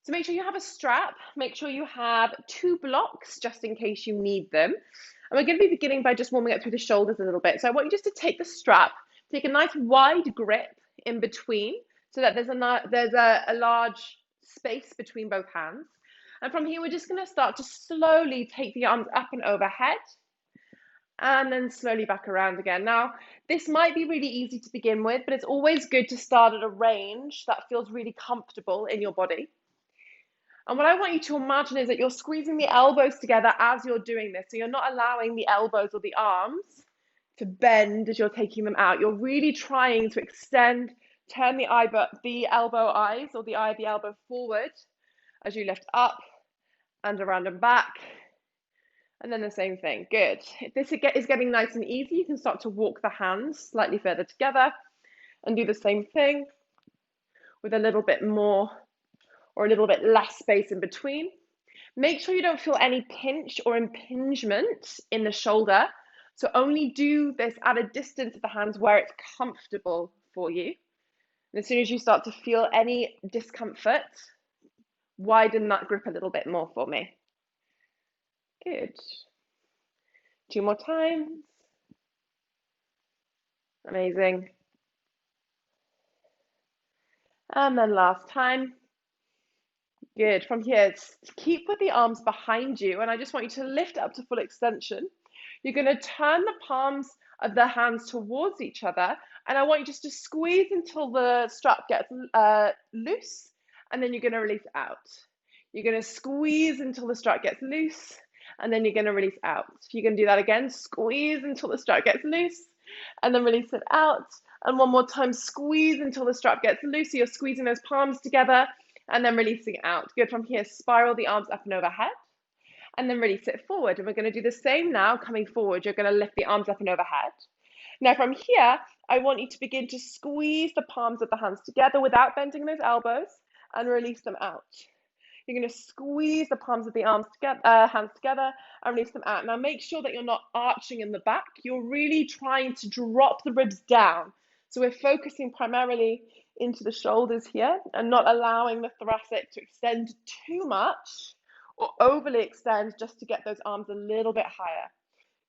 So make sure you have a strap. Make sure you have 2 blocks just in case you need them. And we're going to be beginning by just warming up through the shoulders a little bit. So I want you just to take the strap, take a nice wide grip in between so that there's a large space between both hands. And from here, we're just going to start to slowly take the arms up and overhead and then slowly back around again. Now, this might be really easy to begin with, but it's always good to start at a range that feels really comfortable in your body. And what I want you to imagine is that you're squeezing the elbows together as you're doing this. So you're not allowing the elbows or the arms to bend as you're taking them out. You're really trying to extend, turn the elbow eyes or the eye of the elbow forward as you lift up and around and back. And then the same thing. Good. If this is getting nice and easy, you can start to walk the hands slightly further together and do the same thing with a little bit more or a little bit less space in between. Make sure you don't feel any pinch or impingement in the shoulder. So only do this at a distance of the hands where it's comfortable for you. And as soon as you start to feel any discomfort, widen that grip a little bit more for me. Good. 2 more times. Amazing. And then last time. Good. From here, keep with the arms behind you, and I just want you to lift up to full extension. You're going to turn the palms of the hands towards each other, and I want you just to squeeze until the strap gets loose, and then you're going to release out. You're going to squeeze until the strap gets loose, and then you're going to release out. So you're going to do that again, squeeze until the strap gets loose, and then release it out. And one more time, squeeze until the strap gets loose. So you're squeezing those palms together, and then releasing out. Good. From here, spiral the arms up and overhead, and then release it forward. And we're going to do the same now, coming forward. You're going to lift the arms up and overhead. Now from here, I want you to begin to squeeze the palms of the hands together without bending those elbows and release them out. You're going to squeeze the palms of the hands together and release them out. Now make sure that you're not arching in the back. You're really trying to drop the ribs down. So we're focusing primarily into the shoulders here and not allowing the thoracic to extend too much or overly extend just to get those arms a little bit higher.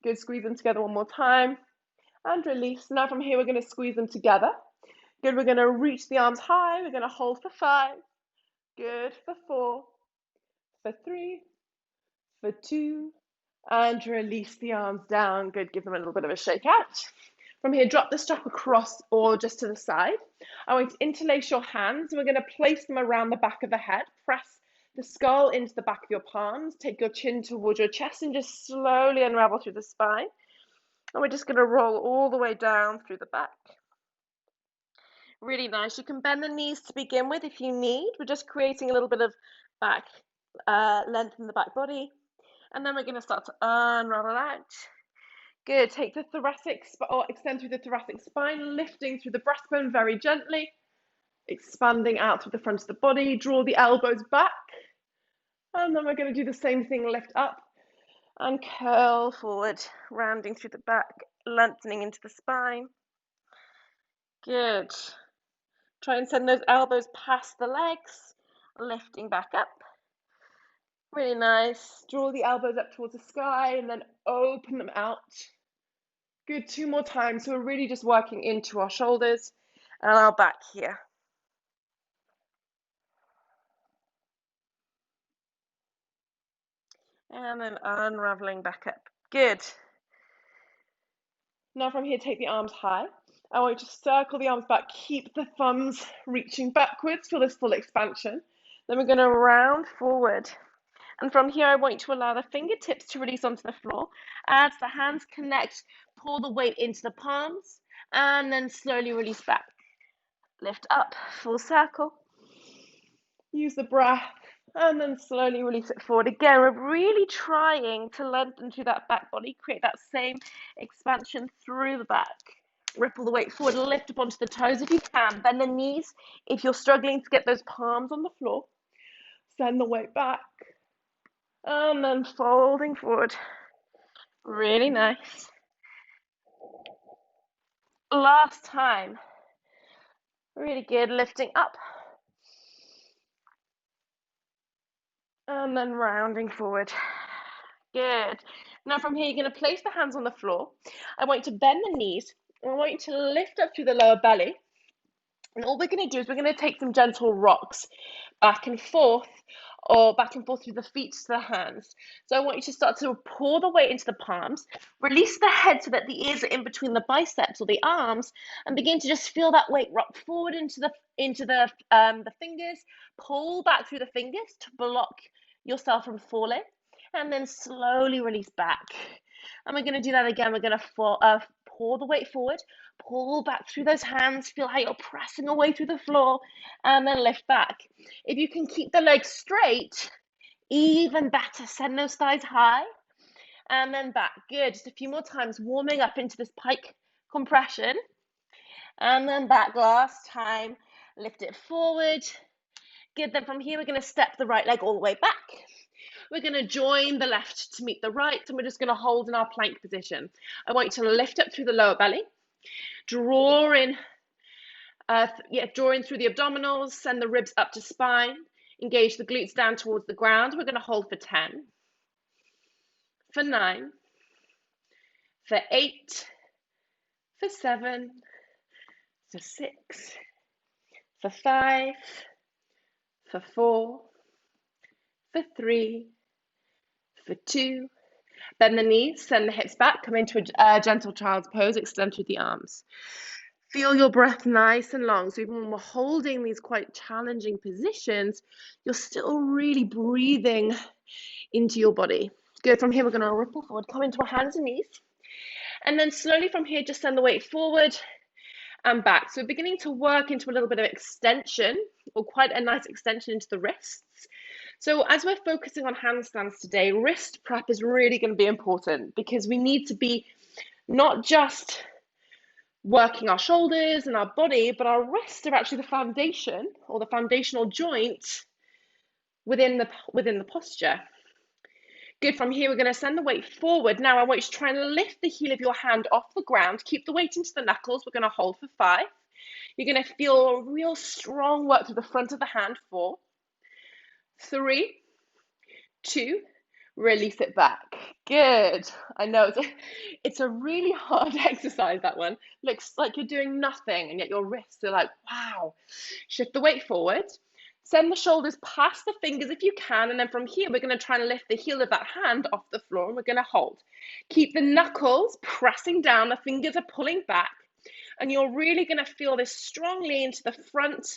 Good, squeeze them together one more time and release. Now from here, we're going to squeeze them together. Good, we're going to reach the arms high. We're going to hold for 5. Good, for 4, for 3, for 2, and release the arms down. Good, give them a little bit of a shake out. From here, drop the strap across or just to the side. I want you to interlace your hands, and we're going to place them around the back of the head. Press the skull into the back of your palms. Take your chin towards your chest and just slowly unravel through the spine. And we're just going to roll all the way down through the back. Really nice. You can bend the knees to begin with if you need. We're just creating a little bit of back length in the back body. And then we're going to start to unravel out. Good. Take the thoracic, or extend through the thoracic spine, lifting through the breastbone very gently, expanding out through the front of the body. Draw the elbows back. And then we're going to do the same thing, lift up and curl forward, rounding through the back, lengthening into the spine. Good. Try and send those elbows past the legs, lifting back up. Really nice. Draw the elbows up towards the sky and then open them out. Good, 2 more times. So we're really just working into our shoulders and our back here. And then unraveling back up. Good. Now from here, take the arms high. I want you to circle the arms back. Keep the thumbs reaching backwards for this full expansion. Then we're going to round forward. And from here, I want you to allow the fingertips to release onto the floor. As the hands connect, pull the weight into the palms, and then slowly release back. Lift up, full circle. Use the breath, and then slowly release it forward. Again, we're really trying to lengthen through that back body, create that same expansion through the back. Ripple the weight forward, lift up onto the toes if you can. Bend the knees if you're struggling to get those palms on the floor. Send the weight back. And then folding forward. Really nice. Last time. Really good. Lifting up. And then rounding forward. Good. Now from here, you're going to place the hands on the floor. I want you to bend the knees. And I want you to lift up through the lower belly. And all we're going to do is we're going to take some gentle rocks back and forth, or back and forth through the feet to the hands. So I want you to start to pour the weight into the palms, release the head so that the ears are in between the biceps or the arms, and begin to just feel that weight rock forward into the fingers. Pull back through the fingers to block yourself from falling, and then slowly release back. And we're going to do that again. We're going to pour the weight forward, pull back through those hands, feel how you're pressing away through the floor, and then lift back. If you can keep the legs straight, even better. Send those thighs high, and then back. Good. Just a few more times, warming up into this pike compression, and then back. Last time, lift it forward. Good. Then from here, we're going to step the right leg all the way back. We're going to join the left to meet the right, and we're just going to hold in our plank position. I want you to lift up through the lower belly, draw in through the abdominals, send the ribs up to spine, engage the glutes down towards the ground. We're going to hold for 10, for 9, for 8, for 7, for 6, for 5, for 4, for 3, for 2. Bend the knees, send the hips back, come into a gentle child's pose, extend through the arms. Feel your breath nice and long. So even when we're holding these quite challenging positions, you're still really breathing into your body. Good. From here, we're going to ripple forward, come into our hands and knees. And then slowly from here, just send the weight forward and back. So we're beginning to work into a little bit of extension, or quite a nice extension into the wrists. So as we're focusing on handstands today, wrist prep is really going to be important, because we need to be not just working our shoulders and our body, but our wrists are actually the foundation, or the foundational joint within the posture. Good. From here, we're going to send the weight forward. Now I want you to try and lift the heel of your hand off the ground. Keep the weight into the knuckles. We're going to hold for 5. You're going to feel a real strong work through the front of the hand. 4, 3, 2, release it back. Good. I know it's a really hard exercise, that one. Looks like you're doing nothing, and yet your wrists are like, wow. Shift the weight forward. Send the shoulders past the fingers if you can, and then from here, we're going to try and lift the heel of that hand off the floor, and we're going to hold. Keep the knuckles pressing down, the fingers are pulling back, and you're really going to feel this strongly into the front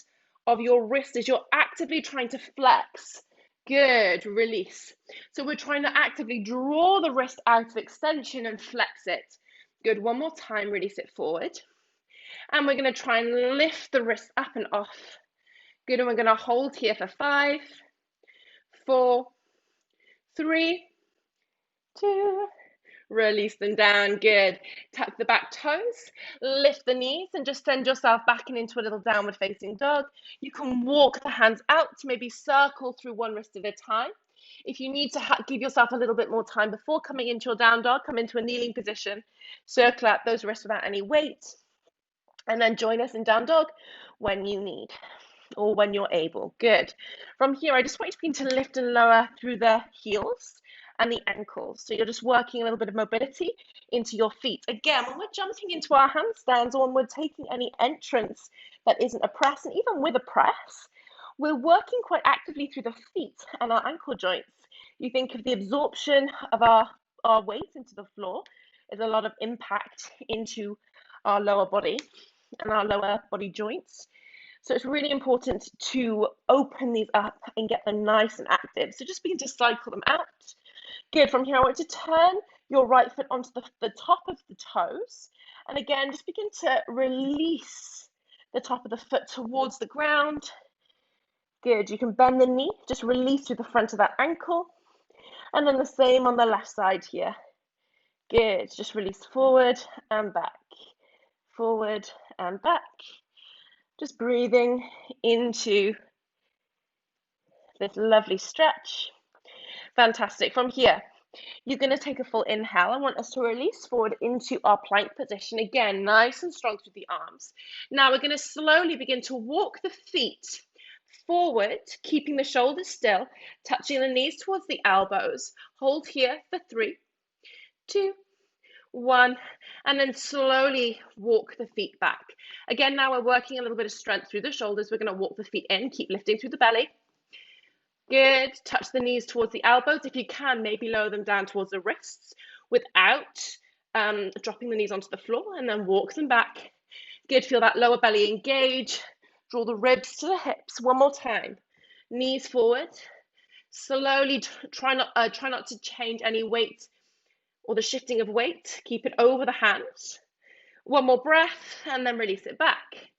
of your wrist as you're actively trying to flex. Good. Release. So we're trying to actively draw the wrist out of extension and flex it. Good. One more time. Release it forward. And we're going to try and lift the wrist up and off. Good. And we're going to hold here for 5, 4, 3, 2. Release them down. Good. Tuck the back toes, lift the knees, and just send yourself back and into a little downward facing dog. You can walk the hands out to maybe circle through one wrist at a time. If you need to give yourself a little bit more time before coming into your down dog, come into a kneeling position, circle out those wrists without any weight, and then join us in down dog when you need, or when you're able. Good. From here, I just want you to begin to lift and lower through the heels and the ankles. So you're just working a little bit of mobility into your feet. Again, when we're jumping into our handstands, or when we're taking any entrance that isn't a press, and even with a press, we're working quite actively through the feet and our ankle joints. You think of the absorption of our weight into the floor. There's a lot of impact into our lower body and our lower body joints. So it's really important to open these up and get them nice and active. So just begin to cycle them out. Good. From here, I want you to turn your right foot onto the top of the toes. And again, just begin to release the top of the foot towards the ground. Good. You can bend the knee, just release through the front of that ankle. And then the same on the left side here. Good. Just release forward and back. Forward and back. Just breathing into this lovely stretch. Fantastic. From here, you're going to take a full inhale. I want us to release forward into our plank position. Again, nice and strong through the arms. Now we're going to slowly begin to walk the feet forward, keeping the shoulders still, touching the knees towards the elbows. Hold here for 3, 2, 1, and then slowly walk the feet back. Again, now we're working a little bit of strength through the shoulders. We're going to walk the feet in, keep lifting through the belly. Good. Touch the knees towards the elbows. If you can, maybe lower them down towards the wrists without dropping the knees onto the floor, and then walk them back. Good. Feel that lower belly engage. Draw the ribs to the hips. One more time. Knees forward. Slowly try not to change any weight or the shifting of weight. Keep it over the hands. One more breath and then release it back.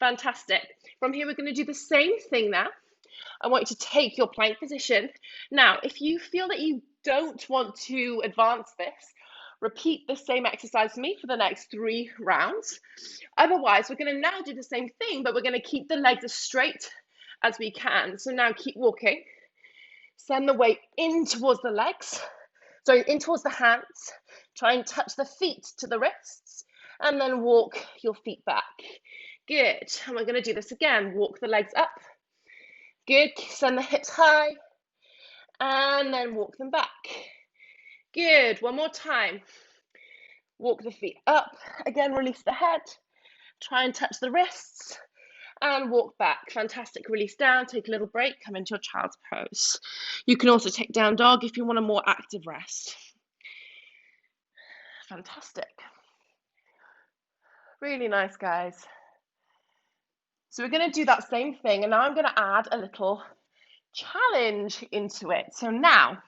Fantastic. From here, we're going to do the same thing now. I want you to take your plank position. Now, if you feel that you don't want to advance this, repeat the same exercise for me for the next 3 rounds. Otherwise, we're going to now do the same thing, but we're going to keep the legs as straight as we can. So now keep walking. Send the weight in towards the legs. Sorry, in towards the hands. Try and touch the feet to the wrists. And then walk your feet back. Good. And we're going to do this again. Walk the legs up. Good. Send the hips high. And then walk them back. Good. One more time. Walk the feet up. Again, release the head. Try and touch the wrists. And walk back. Fantastic. Release down. Take a little break. Come into your child's pose. You can also take down dog if you want a more active rest. Fantastic. Really nice, guys. So we're going to do that same thing, and now I'm going to add a little challenge into it. So now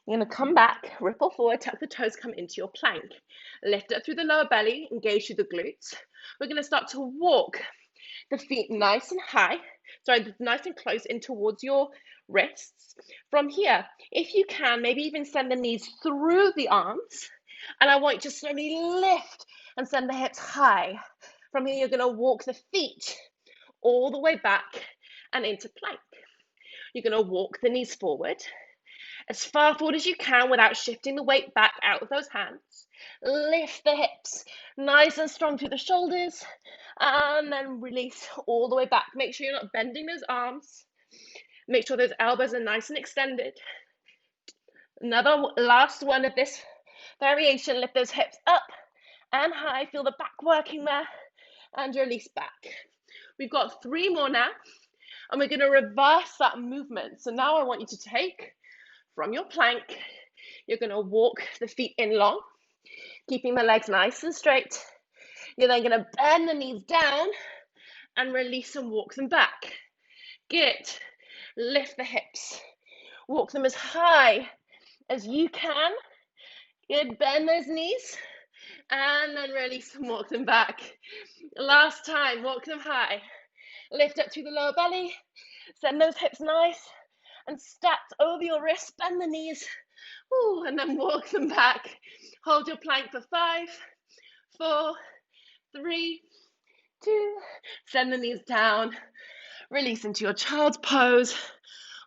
you're going to come back, ripple forward, tuck the toes, come into your plank. Lift up through the lower belly, engage through the glutes. We're going to start to walk the feet nice and high, nice and close in towards your wrists. From here, if you can, maybe even send the knees through the arms, and I want you to slowly lift and send the hips high. From here, you're going to walk the feet all the way back and into plank. You're going to walk the knees forward as far forward as you can without shifting the weight back out of those hands. Lift the hips nice and strong through the shoulders, and then release all the way back. Make sure you're not bending those arms. Make sure those elbows are nice and extended. Another last one of this variation. Lift those hips up and high. Feel the back working there, and release back. We've got 3 more now, and we're going to reverse that movement. So now I want you to take from your plank, you're going to walk the feet in long, keeping the legs nice and straight. You're then going to bend the knees down and release and walk them back. Good. Lift the hips. Walk them as high as you can. Good. Bend those knees and then release and walk them back. Last time, walk them high. Lift up through the lower belly. Send those hips nice and stacked over your wrists. Bend the knees. Ooh, and then walk them back. Hold your plank for 5, 4, 3, 2. Send the knees down. Release into your child's pose,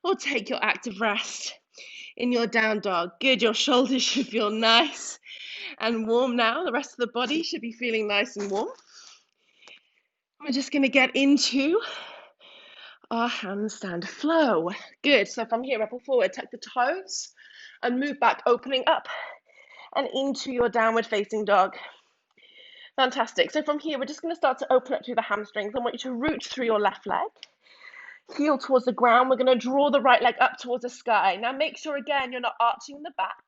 or take your active rest in your down dog. Good. Your shoulders should feel nice and warm now. The rest of the body should be feeling nice and warm. We're just going to get into our handstand flow. Good. So from here, ripple forward, tuck the toes and move back, opening up and into your downward facing dog. Fantastic. So from here, we're just going to start to open up through the hamstrings. I want you to root through your left leg. Heel towards the ground. We're going to draw the right leg up towards the sky. Now make sure, again, you're not arching the back.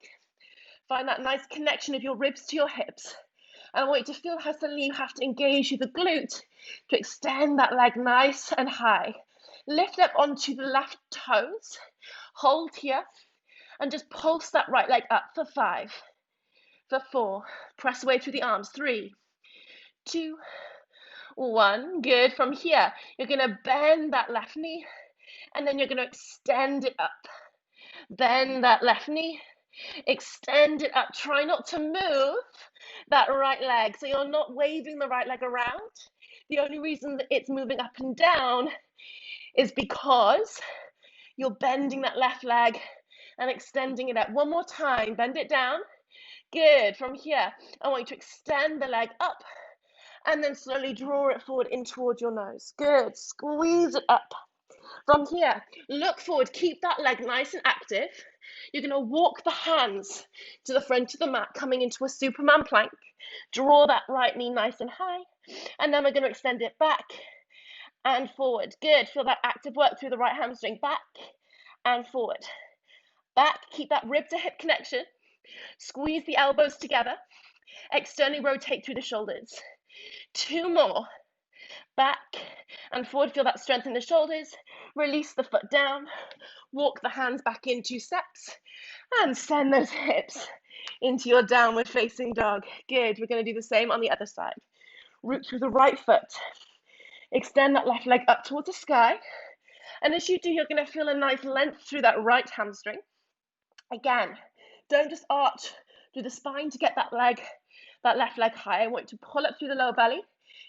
Find that nice connection of your ribs to your hips. And I want you to feel how suddenly you have to engage with the glute to extend that leg nice and high. Lift up onto the left toes. Hold here. And just pulse that right leg up for 5, for 4. Press away through the arms. 3, 2, 1. Good. From here, you're going to bend that left knee, and then you're going to extend it up. Bend that left knee, extend it up. Try not to move that right leg, so you're not waving the right leg around. The only reason that it's moving up and down is because you're bending that left leg and extending it up. One more time. Bend it down. Good. From here, I want you to extend the leg up and then slowly draw it forward in towards your nose. Good. Squeeze it up. From here, look forward, keep that leg nice and active. You're going to walk the hands to the front of the mat, coming into a Superman plank. Draw that right knee nice and high, and then we're going to extend it back and forward. Good, feel that active work through the right hamstring, back and forward. Back, keep that rib to hip connection. Squeeze the elbows together. Externally rotate through the shoulders. 2 more. Back and forward, feel that strength in the shoulders. Release the foot down. Walk the hands back in 2 steps. And send those hips into your downward facing dog. Good, we're going to do the same on the other side. Root through the right foot. Extend that left leg up towards the sky. And as you do, you're going to feel a nice length through that right hamstring. Again, don't just arch through the spine to get that left leg high. I want you to pull up through the lower belly.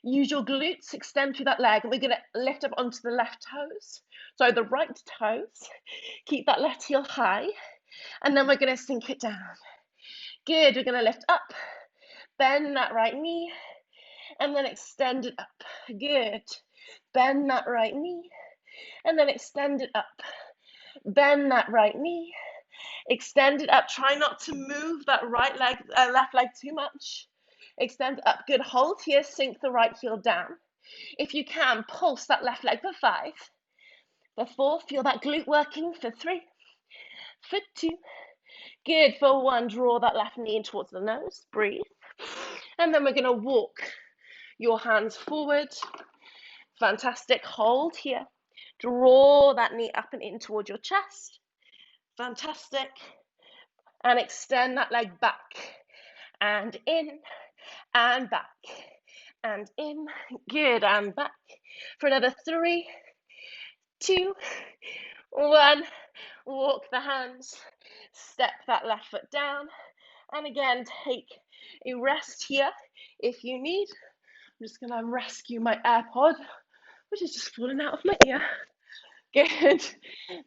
Use your glutes, extend through that leg, and we're going to lift up onto the left toes. So the right toes. Keep that left heel high, and then we're going to sink it down. Good, we're going to lift up, bend that right knee, and then extend it up. Good. Bend that right knee, and then extend it up. Bend that right knee, extend it up. Try not to move that left leg too much. Extend it up. Good. Hold here. Sink the right heel down. If you can, pulse that left leg for 5. For 4, feel that glute working. For 3, for 2. Good. For 1, draw that left knee in towards the nose. Breathe. And then we're going to walk your hands forward. Fantastic. Hold here. Draw that knee up and in towards your chest. Fantastic. And extend that leg back and in and back and in. Good, and back for another 3, 2, 1. Walk the hands, step that left foot down, and again take a rest here if you need. I'm just going to rescue my AirPod, which has just fallen out of my ear. Good.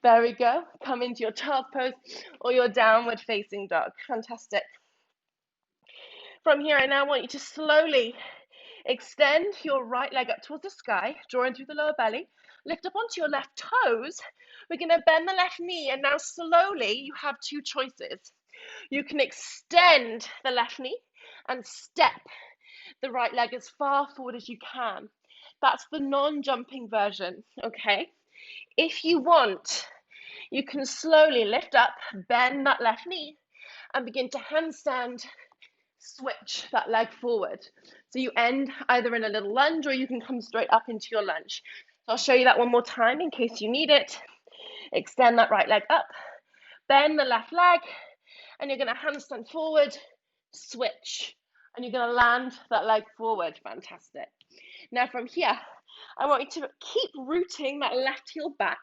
There we go. Come into your child's pose or your downward facing dog. Fantastic. From here, I now want you to slowly extend your right leg up towards the sky, drawing through the lower belly. Lift up onto your left toes. We're going to bend the left knee, and now slowly you have 2 choices. You can extend the left knee and step the right leg as far forward as you can. That's the non-jumping version, okay? If you want, you can slowly lift up, bend that left knee, and begin to handstand, switch that leg forward. So you end either in a little lunge or you can come straight up into your lunge. So I'll show you that one more time in case you need it. Extend that right leg up, bend the left leg, and you're going to handstand forward, switch, and you're going to land that leg forward. Fantastic. Now from here, I want you to keep rooting that left heel back.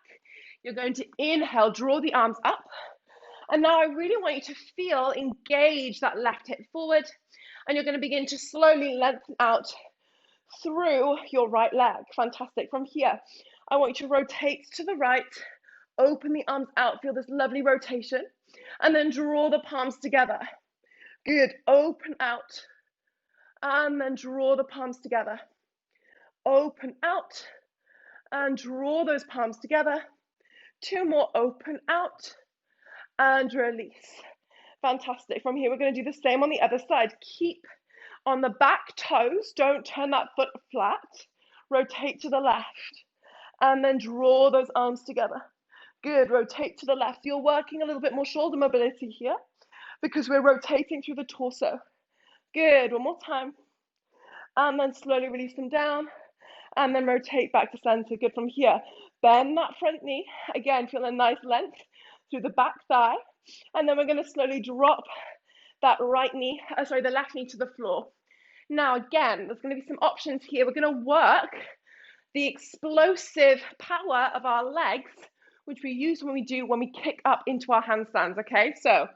You're going to inhale, draw the arms up. And now I really want you to feel, engage that left hip forward. And you're going to begin to slowly lengthen out through your right leg. Fantastic. From here, I want you to rotate to the right, open the arms out, feel this lovely rotation, and then draw the palms together. Good. Open out, and then draw the palms together. Open out, and draw those palms together. 2 more. Open out, and release. Fantastic. From here, we're going to do the same on the other side. Keep on the back toes. Don't turn that foot flat. Rotate to the left, and then draw those arms together. Good. Rotate to the left. You're working a little bit more shoulder mobility here because we're rotating through the torso. Good. One more time. And then slowly release them down, and then rotate back to center. Good. From here, bend that front knee. Again, feel a nice length through the back thigh. And then we're going to slowly drop that the left knee to the floor. Now, again, there's going to be some options here. We're going to work the explosive power of our legs, which we use when we kick up into our handstands, okay? So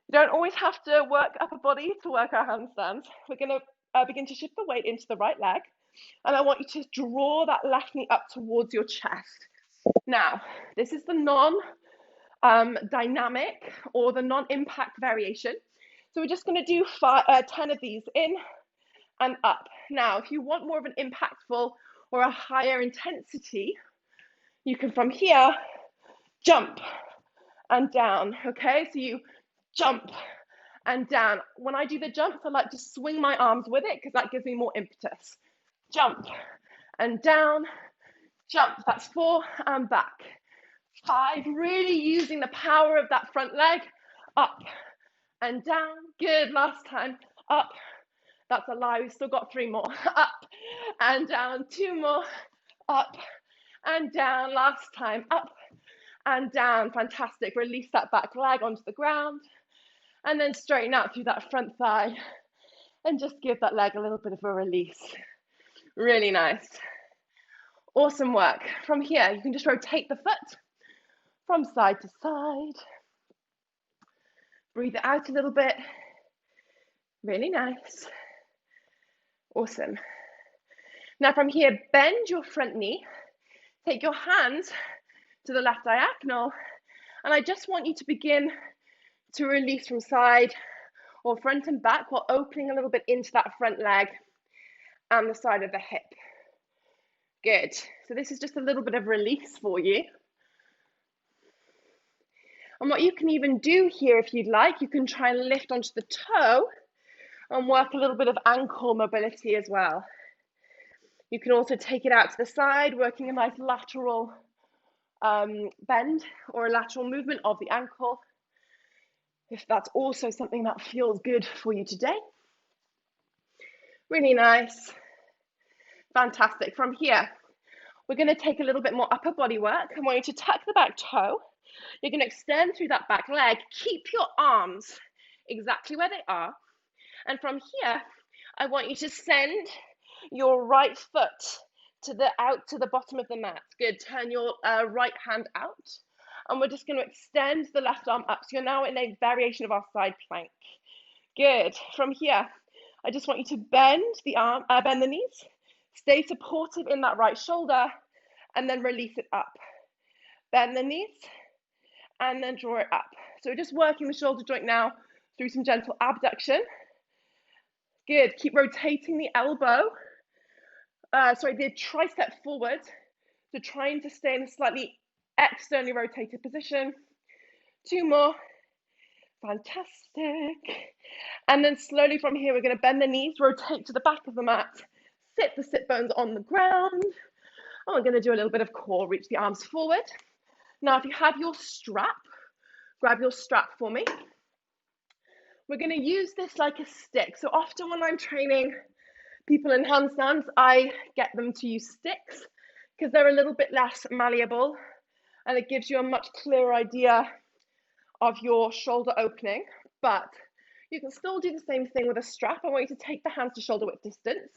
you don't always have to work upper body to work our handstands. We're going to begin to shift the weight into the right leg. And I want you to draw that left knee up towards your chest. Now, this is the dynamic or the non-impact variation. So we're just going to do 10 of these in and up. Now, if you want more of an impactful or a higher intensity You can, from here, jump and down, okay? So you jump and down. When I do the jumps, I like to swing my arms with it because that gives me more impetus. Jump and down, jump. That's 4 and back. 5, really using the power of that front leg. Up and down. Good, last time. Up. That's a lie, we've still got 3 more. Up and down, 2 more. Up and down, last time. Up and down, fantastic. Release that back leg onto the ground. And then straighten out through that front thigh. And just give that leg a little bit of a release. Really nice. Awesome work. From here, you can just rotate the foot from side to side. Breathe it out a little bit. Really nice. Awesome. Now from here, bend your front knee. Take your hands to the left diagonal. And I just want you to begin to release from side or front and back while opening a little bit into that front leg and the side of the hip. Good. So this is just a little bit of release for you. And what you can even do here, if you'd like, you can try and lift onto the toe and work a little bit of ankle mobility as well. You can also take it out to the side, working a nice lateral bend or a lateral movement of the ankle, if that's also something that feels good for you today. Really nice. Fantastic. From here, we're going to take a little bit more upper body work. I want you to tuck the back toe. You're going to extend through that back leg. Keep your arms exactly where they are. And from here, I want you to send your right foot out to the bottom of the mat. Good. Turn your right hand out. And we're just going to extend the left arm up. So you're now in a variation of our side plank. Good. From here, I just want you to bend the knees. Stay supportive in that right shoulder and then release it up. Bend the knees and then draw it up. So we're just working the shoulder joint now through some gentle abduction. Good. Keep rotating the elbow. The tricep forward. So trying to stay in a slightly externally rotated position. 2 more. Fantastic. And then slowly from here, we're going to bend the knees, rotate to the back of the mat, sit the sit bones on the ground. And we're going to do a little bit of core, reach the arms forward. Now, if you have your strap, grab your strap for me. We're going to use this like a stick. So often when I'm training people in handstands, I get them to use sticks because they're a little bit less malleable and it gives you a much clearer idea of your shoulder opening. But you can still do the same thing with a strap. I want you to take the hands to shoulder width distance.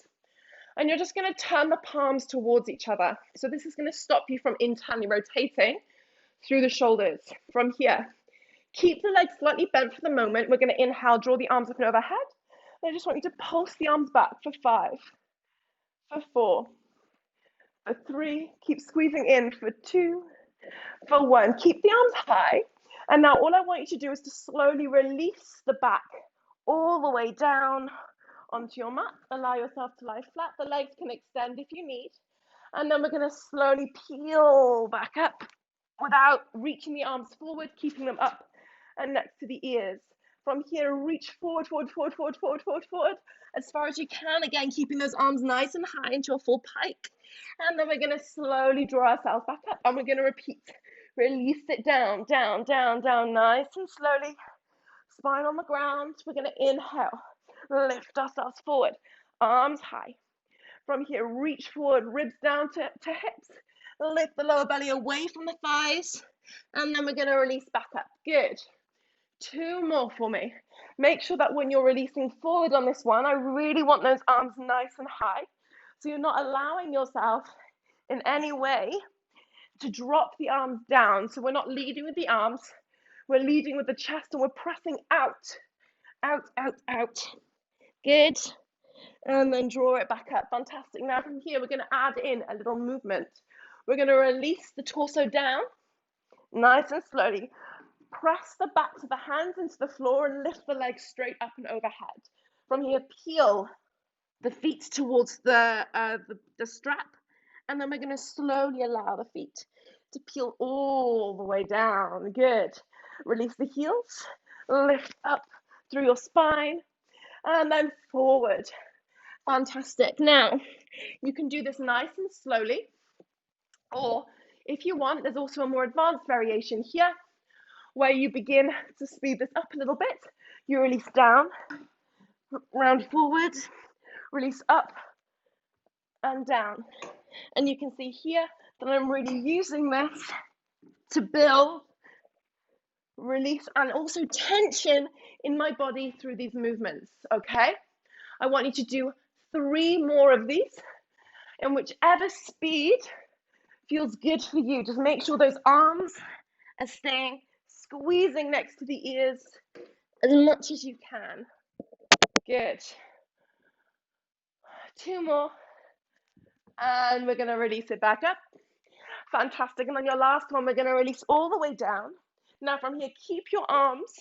And you're just going to turn the palms towards each other. So this is going to stop you from internally rotating through the shoulders. From here, keep the legs slightly bent for the moment. We're going to inhale, draw the arms up and overhead. And I just want you to pulse the arms back for 5, for 4, for 3. Keep squeezing in for 2, for 1. Keep the arms high. And now all I want you to do is to slowly release the back all the way down onto your mat. Allow yourself to lie flat. The legs can extend if you need. And then we're going to slowly peel back up without reaching the arms forward, keeping them up and next to the ears. From here, reach forward, forward, forward, forward, forward, forward, forward, as far as you can. Again, keeping those arms nice and high into a full pike. And then we're going to slowly draw ourselves back up. And we're going to repeat. Release it down, down, down, down, nice and slowly. Spine on the ground. We're going to inhale. Lift ourselves forward. Arms high. From here, reach forward, ribs down to hips. Lift the lower belly away from the thighs. And then we're going to release back up. Good. 2 more for me. Make sure that when you're releasing forward on this one, I really want those arms nice and high. So you're not allowing yourself in any way to drop the arms down. So we're not leading with the arms. We're leading with the chest and we're pressing out. Out, out, out. Good. And then draw it back up. Fantastic. Now from here, we're going to add in a little movement. We're going to release the torso down, nice and slowly. Press the backs of the hands into the floor and lift the legs straight up and overhead. From here, peel the feet towards the strap. And then we're going to slowly allow the feet to peel all the way down. Good. Release the heels, lift up through your spine, and then forward. Fantastic. Now, you can do this nice and slowly, or if you want, there's also a more advanced variation here where you begin to speed this up a little bit. You release down, round forward, release up and down. And you can see here that I'm really using this to build, release, and also tension in my body through these movements, okay? I want you to do 3 more of these in whichever speed feels good for you. Just make sure those arms are staying squeezing next to the ears as much as you can. Good. 2 more. And we're going to release it back up. Fantastic. And on your last one, we're going to release all the way down. Now from here, keep your arms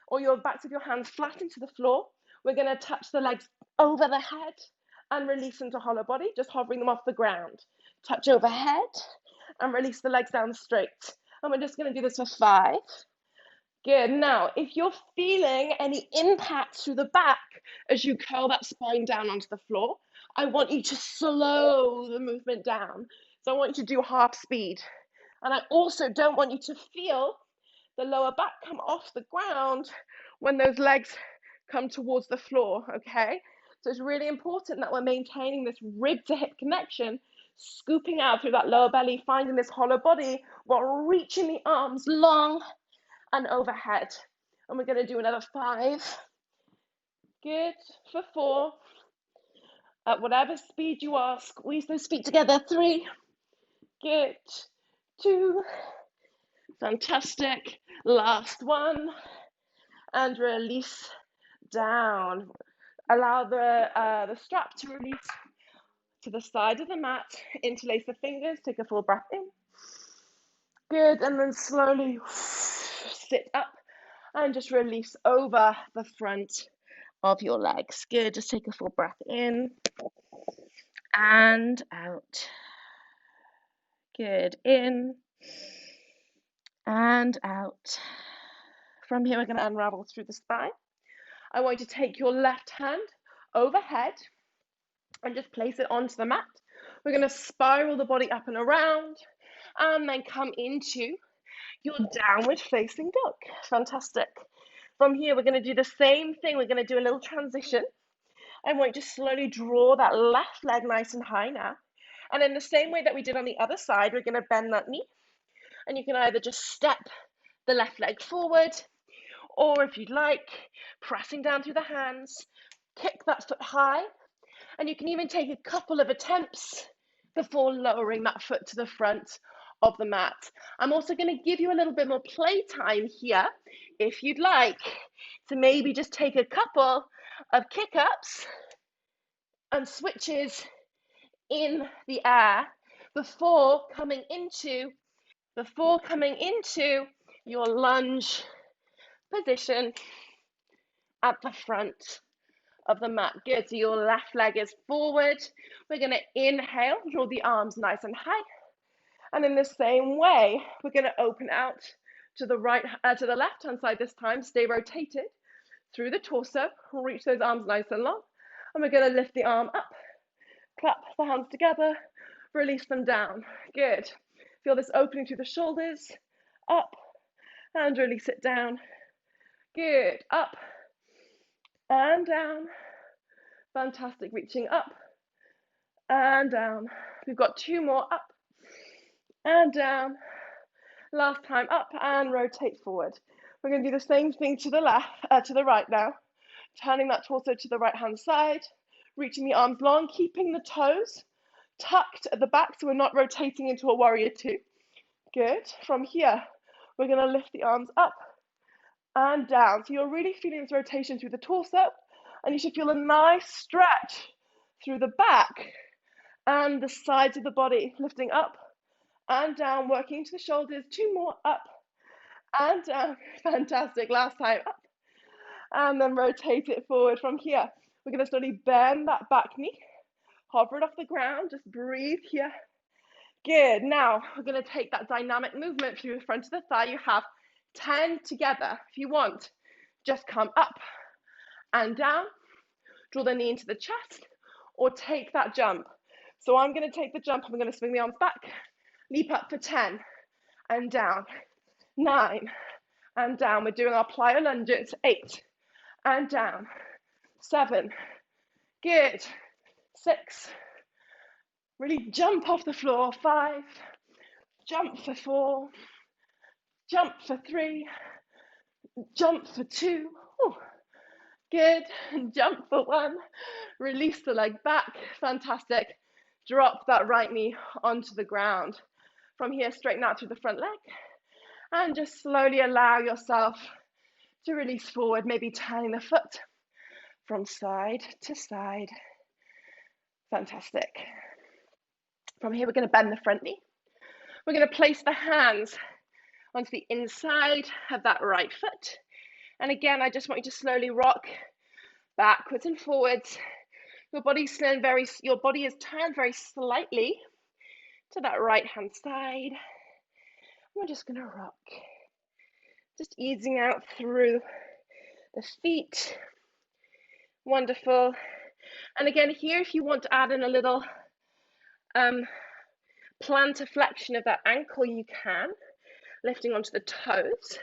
or your backs of your hands flat into the floor. We're going to touch the legs over the head and release into hollow body, just hovering them off the ground. Touch overhead and release the legs down straight. And we're just going to do this for 5. Good. Now, if you're feeling any impact through the back as you curl that spine down onto the floor, I want you to slow the movement down. So I want you to do half speed. And I also don't want you to feel the lower back come off the ground when those legs come towards the floor, okay? So it's really important that we're maintaining this rib to hip connection, scooping out through that lower belly, finding this hollow body while reaching the arms long and overhead. And we're going to do another 5. Good. For 4. At whatever speed you are, squeeze those feet together. 3. Good. 2. Fantastic. Last one. And release down. Allow the strap to release to the side of the mat. Interlace the fingers. Take a full breath in. Good. And then slowly sit up and just release over the front of your legs. Good. Just take a full breath in and out. Good. In and out. From here, we're going to unravel through the spine. I want you to take your left hand overhead and just place it onto the mat. We're going to spiral the body up and around and then come into your downward facing dog. Fantastic. From here, we're going to do the same thing. We're going to do a little transition. I want you to slowly draw that left leg nice and high now. And in the same way that we did on the other side, we're going to bend that knee. And you can either just step the left leg forward, or if you'd like, pressing down through the hands, kick that foot high. And you can even take a couple of attempts before lowering that foot to the front of the mat. I'm also going to give you a little bit more playtime here, if you'd like, to maybe just take a couple of kick-ups and switches in the air before coming into your lunge position at the front of the mat. Good. So your left leg is forward. We're going to inhale, draw the arms nice and high. And in the same way, we're going to open out to the left hand side this time. Stay rotated through the torso. Reach those arms nice and long. And we're going to lift the arm up, clap the hands together, release them down. Good. Feel this opening through the shoulders, up, and release it down. Good. Up and down. Fantastic. Reaching up and down. We've got 2 more, up and down. Last time, up and rotate forward. We're going to do the same thing to the left, to the right now. Turning that torso to the right hand side, reaching the arms long, keeping the toes tucked at the back so we're not rotating into a warrior 2. Good. From here, we're going to lift the arms up and down. So you're really feeling this rotation through the torso, and you should feel a nice stretch through the back and the sides of the body, lifting up and down, working into the shoulders. 2 more, up and down. Fantastic. Last time, up and then rotate it forward. From here, we're going to slowly bend that back knee, hover it off the ground, just breathe here. Good. Now we're going to take that dynamic movement through the front of the thigh. You have 10 together. If you want, just come up and down, draw the knee into the chest, or take that jump. So I'm going to take the jump. I'm going to swing the arms back, leap up for 10 and down, 9 and down. We're doing our plyo lunges, 8 and down, 7, good, 6, really jump off the floor, 5, jump for 4, jump for 3, jump for 2, ooh, good, jump for 1, release the leg back, fantastic, drop that right knee onto the ground. From here, straighten out through the front leg, and just slowly allow yourself to release forward, maybe turning the foot from side to side. Fantastic. From here, we're going to bend the front knee. We're going to place the hands onto the inside of that right foot. And again, I just want you to slowly rock backwards and forwards. Your body is turned very slightly to that right hand side. We're just going to rock, just easing out through the feet. Wonderful. And again, here, if you want to add in a little plantar flexion of that ankle, you can, lifting onto the toes.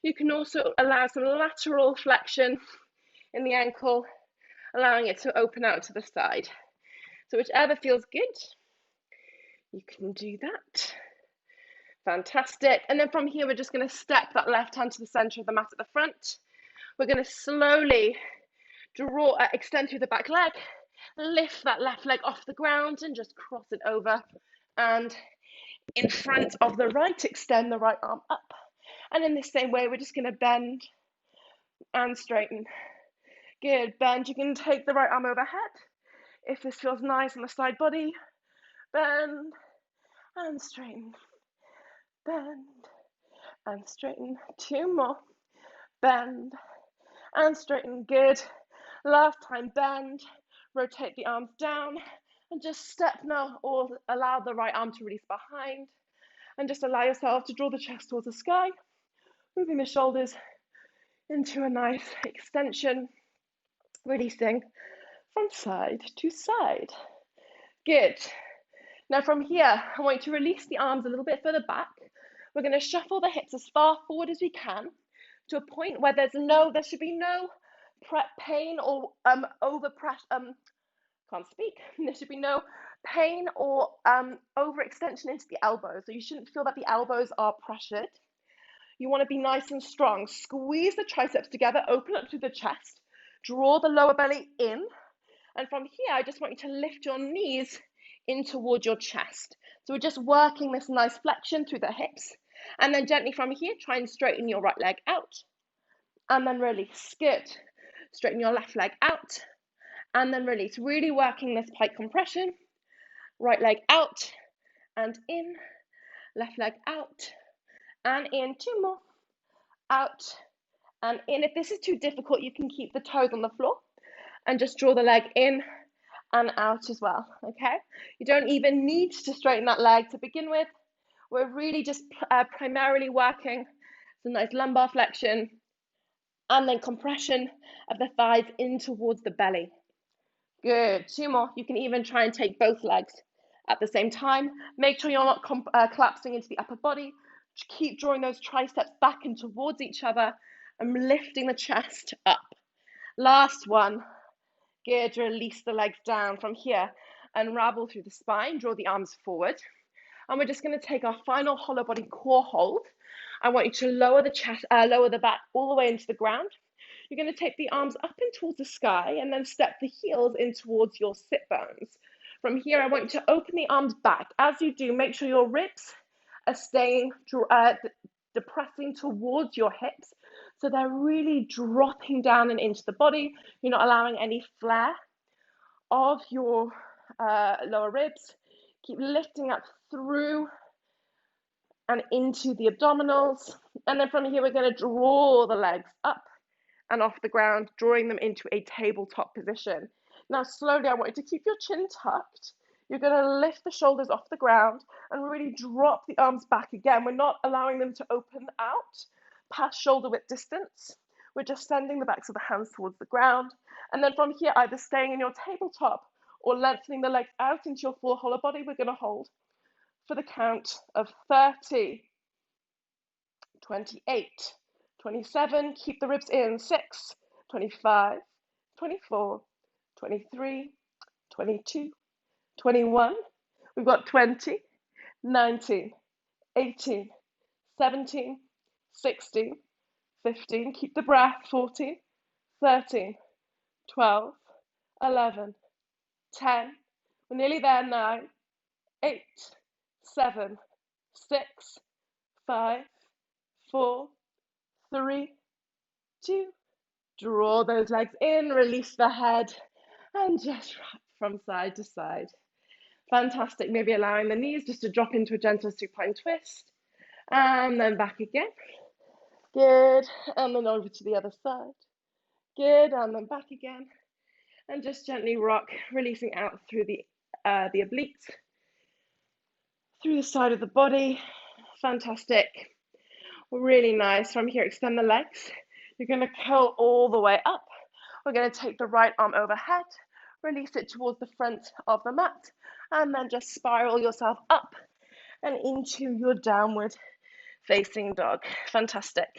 You can also allow some lateral flexion in the ankle, allowing it to open out to the side. So whichever feels good, you can do that. Fantastic. And then from here, we're just going to step that left hand to the center of the mat at the front. We're going to slowly extend through the back leg, lift that left leg off the ground and just cross it over. And in front of the right, extend the right arm up. And in the same way, we're just going to bend and straighten. Good, bend. You can take the right arm overhead. If this feels nice on the side body, bend and straighten. Bend and straighten. 2 more. Bend and straighten. Good. Last time, bend. Rotate the arms down and just step now, or allow the right arm to release behind. And just allow yourself to draw the chest towards the sky, moving the shoulders into a nice extension, releasing from side to side. Good. Now from here, I want you to release the arms a little bit further back. We're going to shuffle the hips as far forward as we can to a point where there should be no pain or there should be no pain or overextension into the elbows. So you shouldn't feel that the elbows are pressured. You want to be nice and strong. Squeeze the triceps together, open up through the chest, draw the lower belly in. And from here, I just want you to lift your knees in towards your chest. So we're just working this nice flexion through the hips. And then gently from here, try and straighten your right leg out. And then release. Good. Straighten your left leg out. And then release. Really working this pike compression. Right leg out and in. Left leg out and in. 2 more. Out and in. If this is too difficult, you can keep the toes on the floor and just draw the leg in and out as well, okay? You don't even need to straighten that leg to begin with. We're really just primarily working some nice lumbar flexion and then compression of the thighs in towards the belly. Good. 2 more. You can even try and take both legs at the same time. Make sure you're not collapsing into the upper body. Keep drawing those triceps back and towards each other and lifting the chest up. Last one. Good. Release the legs down from here. Unravel through the spine. Draw the arms forward. And we're just going to take our final hollow body core hold. I want you to lower the back all the way into the ground. You're going to take the arms up and towards the sky and then step the heels in towards your sit bones. From here, I want you to open the arms back. As you do, make sure your ribs are staying depressing towards your hips. So they're really dropping down and into the body. You're not allowing any flare of your lower ribs. Keep lifting up through and into the abdominals. And then from here, we're going to draw the legs up and off the ground, drawing them into a tabletop position. Now, slowly, I want you to keep your chin tucked. You're going to lift the shoulders off the ground and really drop the arms back again. We're not allowing them to open out past shoulder width distance. We're just sending the backs of the hands towards the ground. And then from here, either staying in your tabletop or lengthening the legs out into your full hollow body, we're going to hold for the count of 30, 28, 27, keep the ribs in, 6, 25, 24, 23, 22, 21, we've got 20, 19, 18, 17, 16, 15, keep the breath, 14, 13, 12, 11, 10, we're nearly there, 9, 8, 7, 6, 5, 4, 3, 2, draw those legs in, release the head, and just rock from side to side. Fantastic. Maybe allowing the knees just to drop into a gentle supine twist, and then back again. Good, and then over to the other side. Good, and then back again, and just gently rock, releasing out through the obliques, through the side of the body. Fantastic. Really nice. From here, extend the legs. You're going to curl all the way up. We're going to take the right arm overhead, release it towards the front of the mat, and then just spiral yourself up and into your downward facing dog. Fantastic.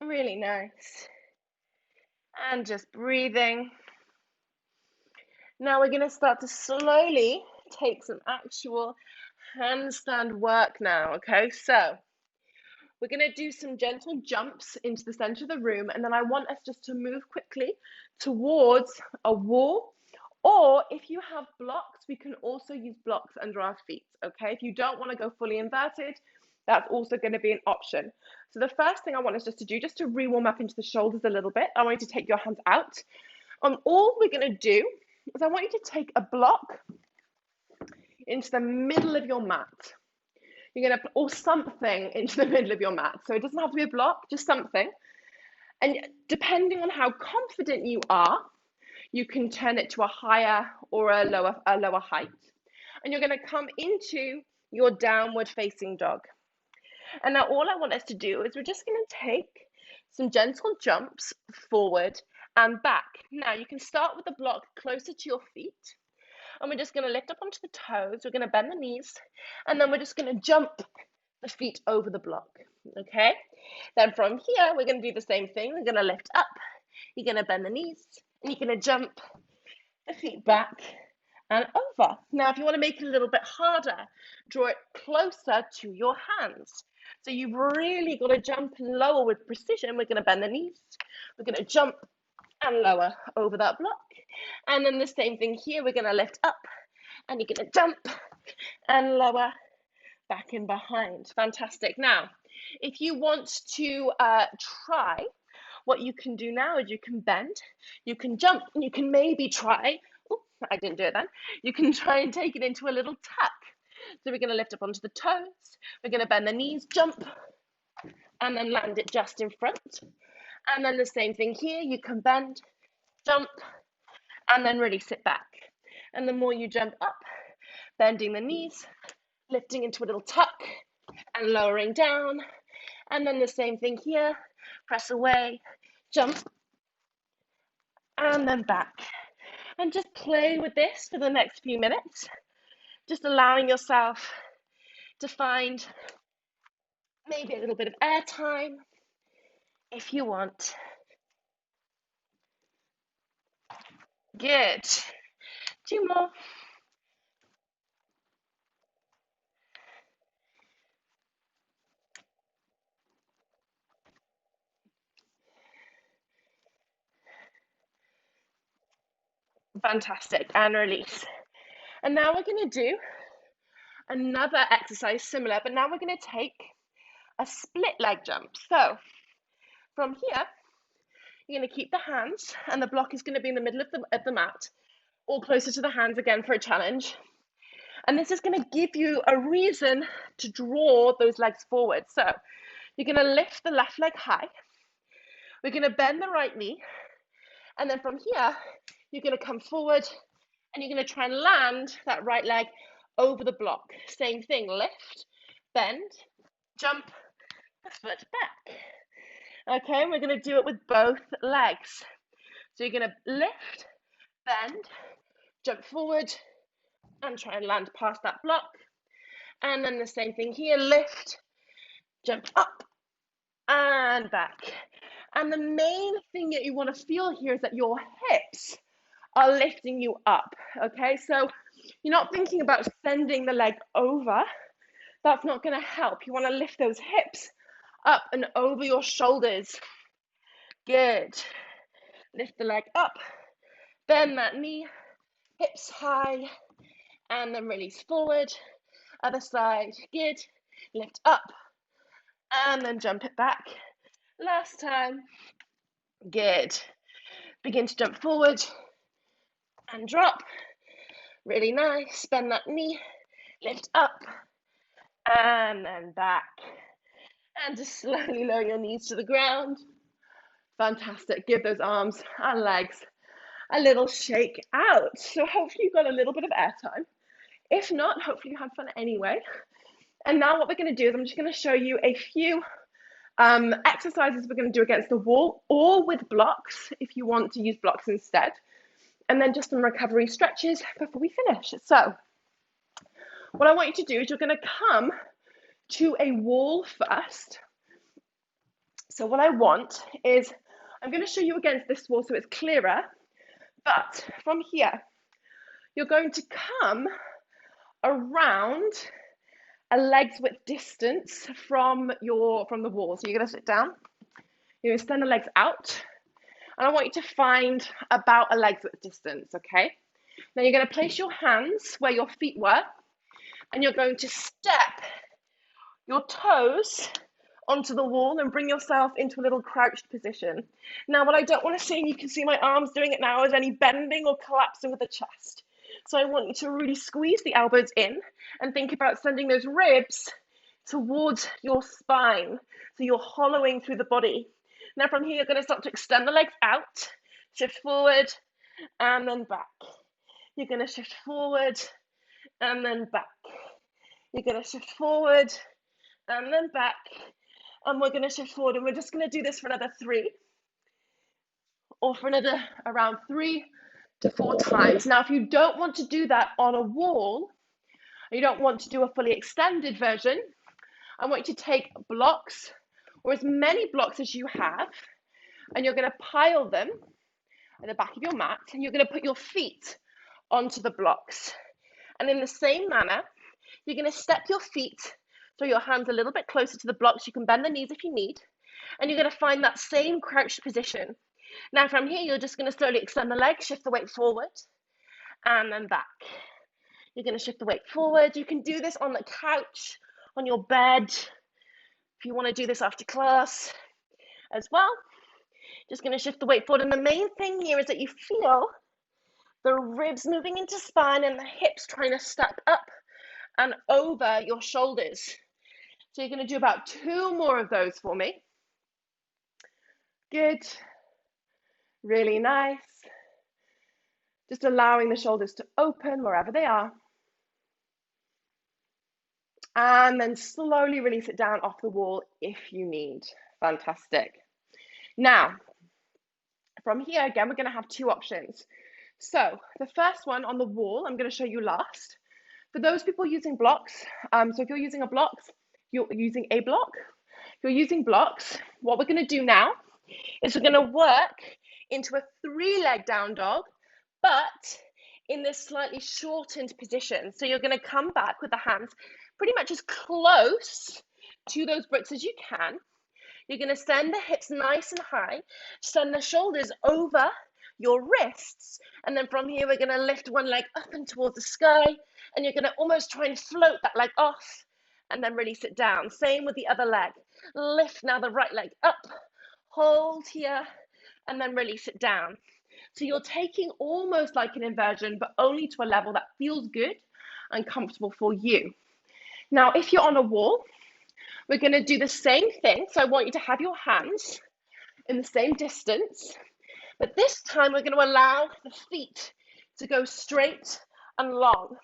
Really nice. And just breathing. Now we're going to start to slowly take some actual handstand work now, okay? So we're going to do some gentle jumps into the center of the room, and then I want us just to move quickly towards a wall, or if you have blocks, we can also use blocks under our feet, okay? If you don't want to go fully inverted, that's also going to be an option. So the first thing I want us just to do, just to re-warm up into the shoulders a little bit, I want you to take your hands out. All we're going to do is I want you to take a block into the middle of your mat. You're going to put or something into the middle of your mat. So it doesn't have to be a block, just something. And depending on how confident you are, you can turn it to a higher or a lower height. And you're going to come into your downward facing dog. And now all I want us to do is we're just going to take some gentle jumps forward and back. Now you can start with the block closer to your feet. And we're just going to lift up onto the toes. We're going to bend the knees. And then we're just going to jump the feet over the block. Okay? Then from here, we're going to do the same thing. We're going to lift up. You're going to bend the knees. And you're going to jump the feet back and over. Now, if you want to make it a little bit harder, draw it closer to your hands. So you've really got to jump and lower with precision. We're going to bend the knees. We're going to jump and lower over that block. And then the same thing here, we're going to lift up and you're going to jump and lower back and behind. Fantastic. Now, if you want to try, what you can do now is you can bend, you can jump, and you can maybe try, oops, I didn't do it then, you can try and take it into a little tuck. So we're going to lift up onto the toes, we're going to bend the knees, jump, and then land it just in front. And then the same thing here, you can bend, jump, and then release it back. And the more you jump up, bending the knees, lifting into a little tuck, and lowering down. And then the same thing here, press away, jump, and then back. And just play with this for the next few minutes, just allowing yourself to find maybe a little bit of air time if you want. Good. 2 more. Fantastic. And release. And now we're going to do another exercise similar, but now we're going to take a split leg jump. So from here, you're going to keep the hands, and the block is going to be in the middle of the mat, or closer to the hands again for a challenge. And this is going to give you a reason to draw those legs forward. So you're going to lift the left leg high. We're going to bend the right knee. And then from here, you're going to come forward And you're going to try and land that right leg over the block. Same thing, lift, bend, jump the foot back. Okay, and we're going to do it with both legs. So you're going to lift, bend, jump forward, and try and land past that block. And then the same thing here, lift, jump up, and back. And the main thing that you want to feel here is that your hips are lifting you up, okay? So you're not thinking about sending the leg over. That's not going to help. You want to lift those hips up and over your shoulders. Good. Lift the leg up, bend that knee, hips high, and then release forward. Other side, good. Lift up, and then jump it back. Last time, good. Begin to jump forward and drop. Really nice. Bend that knee, lift up, and then back. And just slowly lower your knees to the ground. Fantastic. Give those arms and legs a little shake out. So hopefully you got a little bit of airtime. If not, hopefully you had fun anyway. And now what we're going to do is I'm just going to show you a few exercises we're going to do against the wall, or with blocks if you want to use blocks instead. And then just some recovery stretches before we finish. So what I want you to do is you're going to come to a wall first. So what I want is I'm going to show you against this wall so it's clearer. But from here, you're going to come around a leg's width distance from the wall. So you're going to sit down, you're going to extend the legs out, and I want you to find about a leg's width distance, okay? Then you're going to place your hands where your feet were, and you're going to step your toes onto the wall and bring yourself into a little crouched position. Now, what I don't want to see, and you can see my arms doing it now, is any bending or collapsing with the chest. So I want you to really squeeze the elbows in and think about sending those ribs towards your spine. So you're hollowing through the body. Now from here, you're going to start to extend the legs out, shift forward, and then back. You're going to shift forward, and then back. You're going to shift forward, and then back. And we're going to shift forward, and we're just going to do this for another 3, or for another around 3 to 4 times. Now, if you don't want to do that on a wall, or you don't want to do a fully extended version, I want you to take blocks, or as many blocks as you have, and you're going to pile them at the back of your mat, and you're going to put your feet onto the blocks. And in the same manner, you're going to step your feet so your hands a little bit closer to the blocks. You can bend the knees if you need, and you're going to find that same crouched position. Now from here, you're just going to slowly extend the legs, shift the weight forward, and then back. You're going to shift the weight forward. You can do this on the couch, on your bed, if you want to do this after class as well. Just going to shift the weight forward. And the main thing here is that you feel the ribs moving into spine and the hips trying to step up and over your shoulders. So you're going to do about 2 more of those for me. Good. Really nice. Just allowing the shoulders to open wherever they are. And then slowly release it down off the wall if you need. Fantastic. Now, from here, again, we're going to have 2 options. So the first one on the wall, I'm going to show you last. For those people using blocks, so if you're using you're using blocks, what we're going to do now is we're going to work into a 3-leg down dog, but in this slightly shortened position. So you're going to come back with the hands pretty much as close to those bricks as you can. You're going to send the hips nice and high, send the shoulders over your wrists, and then from here we're going to lift one leg up and towards the sky, and you're going to almost try and float that leg off and then release it down. Same with the other leg. Lift now the right leg up, hold here, and then release it down. So you're taking almost like an inversion, but only to a level that feels good and comfortable for you. Now, if you're on a wall, we're going to do the same thing. So I want you to have your hands in the same distance, but this time we're going to allow the feet to go straight and long.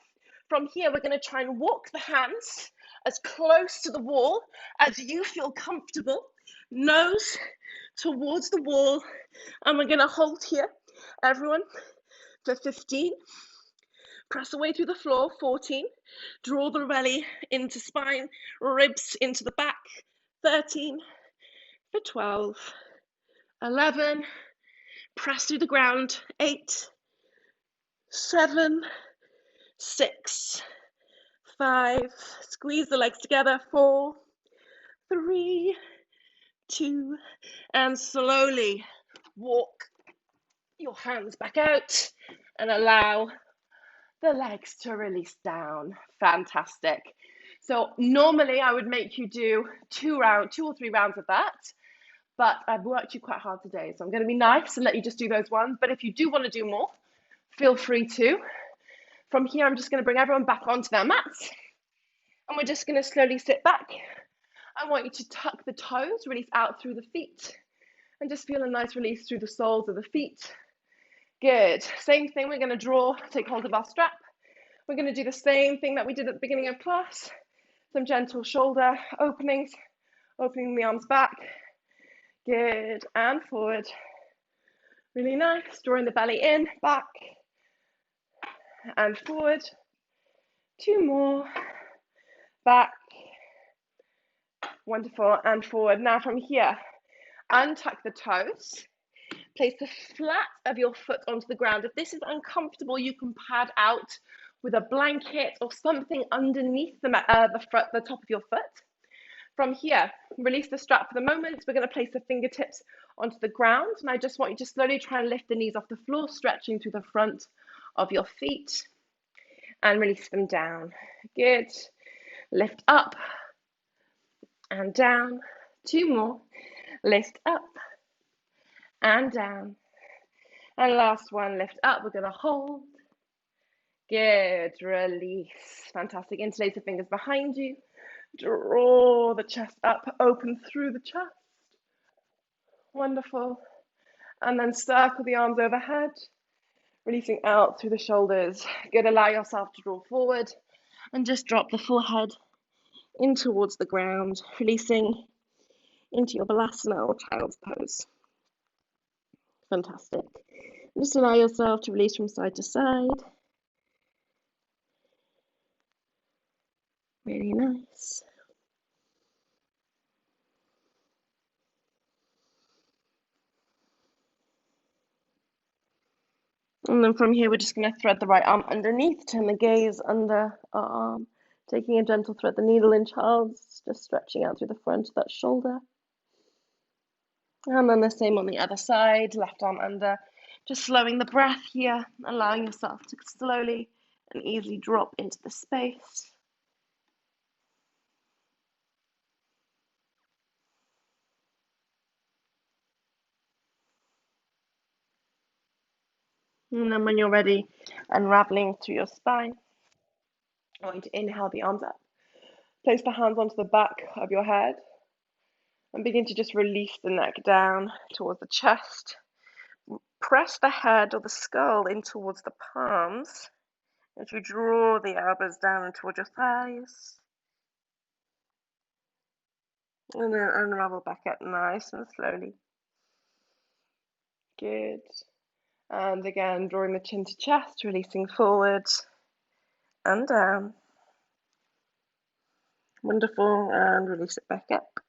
From here, we're going to try and walk the hands as close to the wall as you feel comfortable, nose towards the wall, and we're going to hold here, everyone, for 15. Press away through the floor, 14. Draw the belly into spine, ribs into the back, 13. For 12. 11. Press through the ground, 8. 7. 6. 5. Squeeze the legs together, 4. 3. 2. And slowly walk your hands back out and allow the legs to release down. Fantastic. So normally I would make you do 2 or 3 rounds of that, but I've worked you quite hard today, so I'm going to be nice and let you just do those ones. But if you do want to do more, feel free to. From here, I'm just going to bring everyone back onto their mats, and we're just going to slowly sit back. I want you to tuck the toes, release out through the feet, and just feel a nice release through the soles of the feet. Good. Same thing, we're going to take hold of our strap. We're going to do the same thing that we did at the beginning of class. Some gentle shoulder openings, opening the arms back. Good, and forward. Really nice. Drawing the belly in, back, and forward. 2 more. Back. Wonderful, and forward. Now from here, untuck the toes. Place the flat of your foot onto the ground. If this is uncomfortable, you can pad out with a blanket or something underneath the top of your foot. From here, release the strap for the moment. We're going to place the fingertips onto the ground, and I just want you to slowly try and lift the knees off the floor, stretching through the front of your feet, and release them down. Good. Lift up and down. 2 more. Lift up and down. And last one, lift up. We're going to hold. Good. Release. Fantastic. Interlace the fingers behind you. Draw the chest up, open through the chest. Wonderful. And then circle the arms overhead, releasing out through the shoulders. Good. Allow yourself to draw forward and just drop the full head in towards the ground, releasing into your balasana or child's pose. Fantastic. Just allow yourself to release from side to side. Really nice. And then from here, we're just going to thread the right arm underneath, turn the gaze under our arm, taking a gentle thread the needle in child's, just stretching out through the front of that shoulder. And then the same on the other side, left arm under, just slowing the breath here, allowing yourself to slowly and easily drop into the space. And then when you're ready, unraveling through your spine, I want you to inhale the arms up. Place the hands onto the back of your head and begin to just release the neck down towards the chest. Press the head or the skull in towards the palms as you draw the elbows down towards your thighs. And then unravel back up nice and slowly. Good. And again, drawing the chin to chest, releasing forward and down. Wonderful. And release it back up.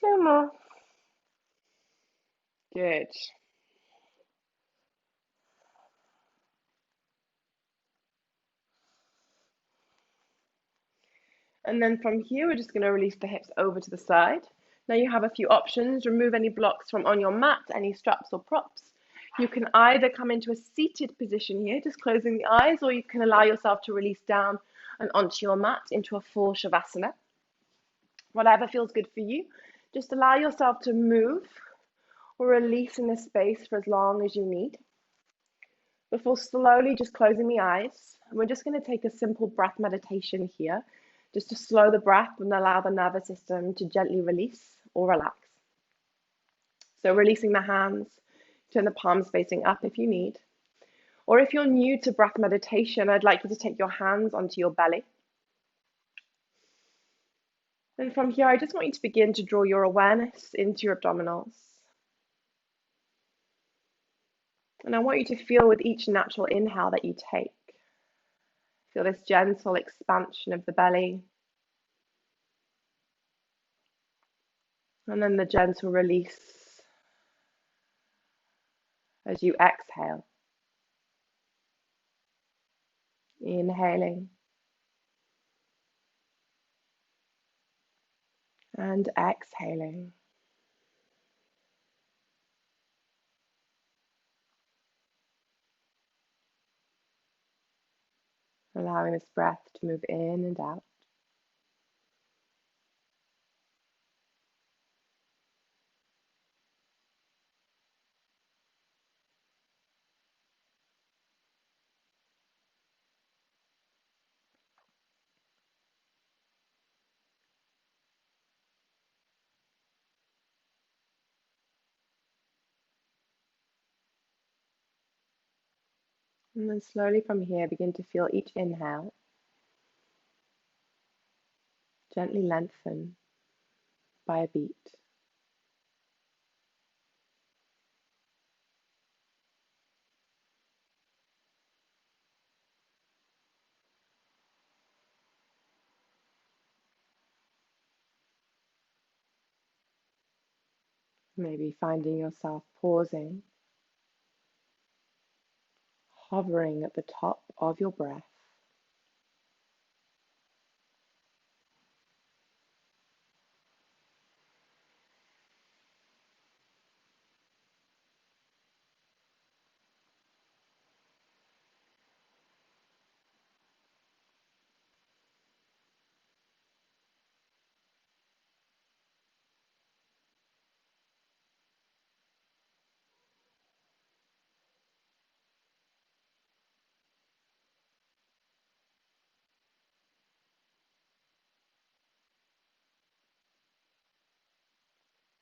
2 more. Good. And then from here, we're just going to release the hips over to the side. Now you have a few options. Remove any blocks from on your mat, any straps or props. You can either come into a seated position here, just closing the eyes, or you can allow yourself to release down and onto your mat into a full Shavasana. Whatever feels good for you. Just allow yourself to move or release in this space for as long as you need. Before slowly just closing the eyes, and we're just going to take a simple breath meditation here, just to slow the breath and allow the nervous system to gently release or relax. So releasing the hands, turn the palms facing up if you need, Or if you're new to breath meditation, I'd like you to take your hands onto your belly. And from here, I just want you to begin to draw your awareness into your abdominals. And I want you to feel with each natural inhale that you take. Feel this gentle expansion of the belly. And then the gentle release as you exhale. Inhaling. And exhaling. Allowing this breath to move in and out. And then slowly from here, begin to feel each inhale gently lengthen by a beat. Maybe finding yourself pausing, hovering at the top of your breath.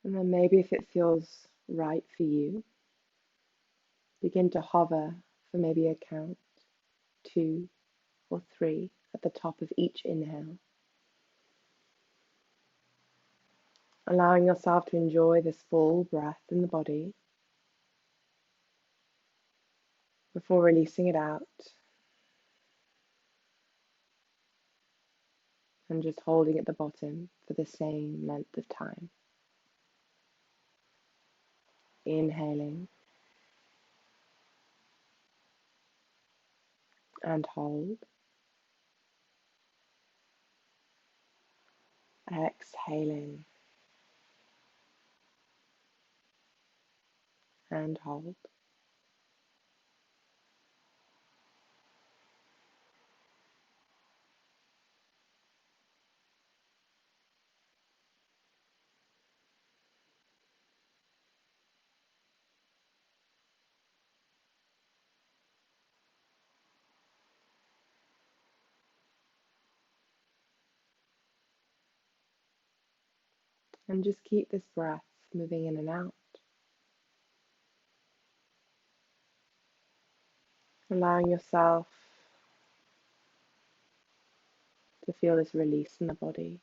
And then maybe if it feels right for you, begin to hover for maybe a count, 2 or 3 at the top of each inhale. Allowing yourself to enjoy this full breath in the body before releasing it out and just holding at the bottom for the same length of time. Inhaling and hold. Exhaling and hold. And just keep this breath moving in and out, allowing yourself to feel this release in the body,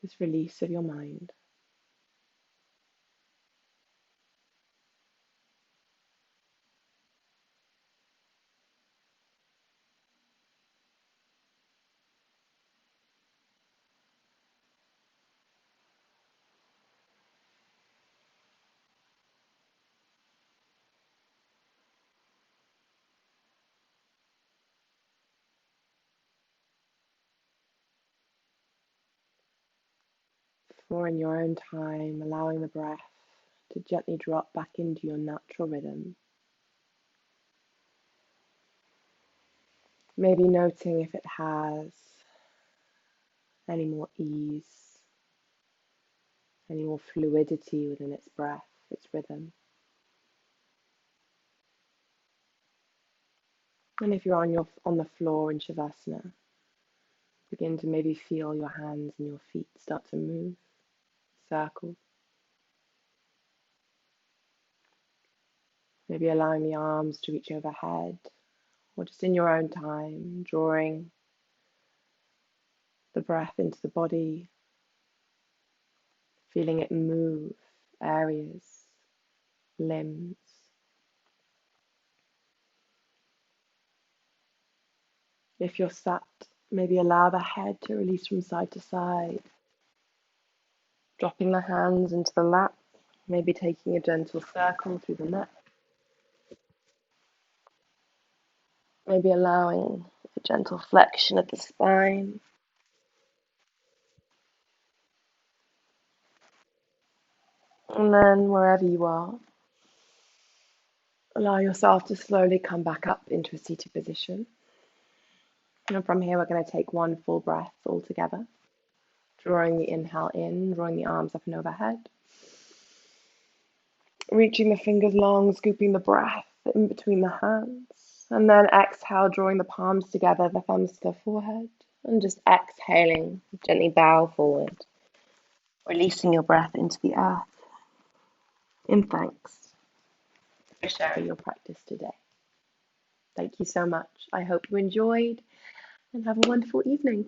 this release of your mind. Or in your own time, allowing the breath to gently drop back into your natural rhythm. Maybe noting if it has any more ease, any more fluidity within its breath, its rhythm. And if you're on the floor in Shavasana, begin to maybe feel your hands and your feet start to move, circle. Maybe allowing the arms to reach overhead, or just in your own time, drawing the breath into the body, feeling it move areas, limbs. If you're sat, maybe allow the head to release from side to side, dropping the hands into the lap, maybe taking a gentle circle through the neck, maybe allowing a gentle flexion of the spine. And then wherever you are, allow yourself to slowly come back up into a seated position. And from here, we're going to take one full breath all together, drawing the inhale in, drawing the arms up and overhead, reaching the fingers long, scooping the breath in between the hands, and then exhale, drawing the palms together, the thumbs to the forehead, and just exhaling, gently bow forward, releasing your breath into the earth in thanks for sharing your practice today. Thank you so much. I hope you enjoyed and have a wonderful evening.